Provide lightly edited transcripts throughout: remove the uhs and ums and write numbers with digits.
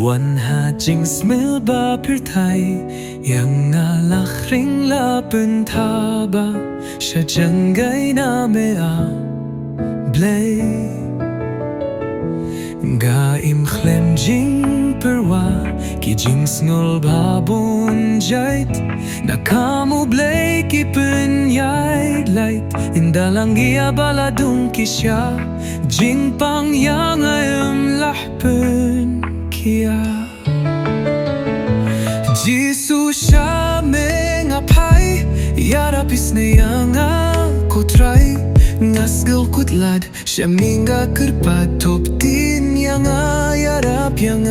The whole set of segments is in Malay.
วันหาจิงสมิลบาพิรไทยยังงาลักริงลาเป็นทาบาชะจังไกนาเมอาเบลกาอิมเคลมจิงเปรวากิจิงสงลบาบุนใจนักคามูเบลกิเป็นยายไลท์อินดาลังกียบาลาดุงกิชาจิงปังยังไงลักเป็นJesus mengapai Yarapisne yang aku try Ngasgel kutlad Syamingga kerpat top tin yang yarap yang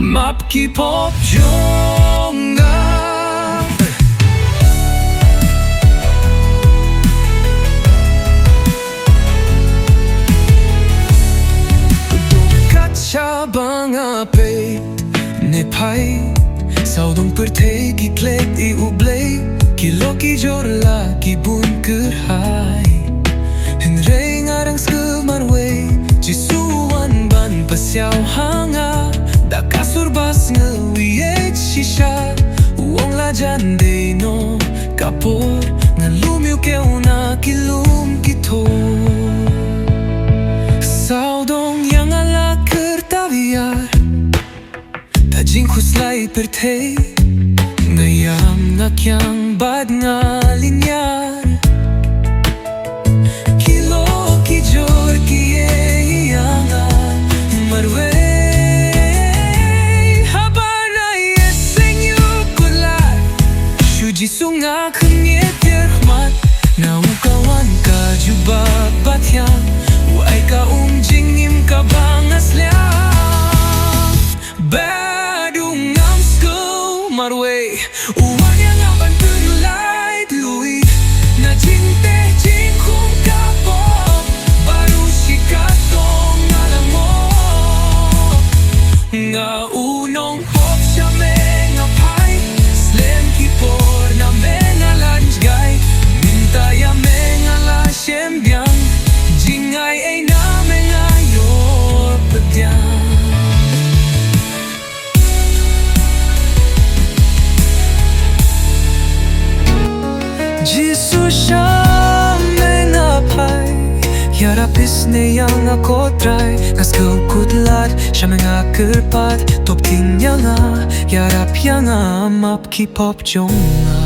Map ki pop jonga Bang ape ne pai sau dong per te ki klet I ublei ki loki jorla ki bun ker hai hin rei ngarang skul marway jisu wan ban pasiao hanga da kasur bas ngewi shisha uong la jan de no kapor ngalumiu ke una kilum kito sau dong yang ala Tajing khuslai per te Ngayam ngakyang bad nga linyar Kilo ki jor ki iyangan Marwe Haba na Sngew kulat Shuji sunga khamye terhmat Na ukawan ka jubak batyang Wai ka jingim ka bangas liang Badung ngam school marway Uwan yang aban penulai lui Na jinte jing kum kapok Baru sikatong alam mo Nga unong pop siya mengapai Slam kipor na mengalanjgay Mintaya mengala siyembyang Jingay ay na mengayor padyang Jesus siya mengapai Yarapisne yang ako try Ngasgel kudlat siya mengakerpat Top ting yang yarap yang map ki pop jonga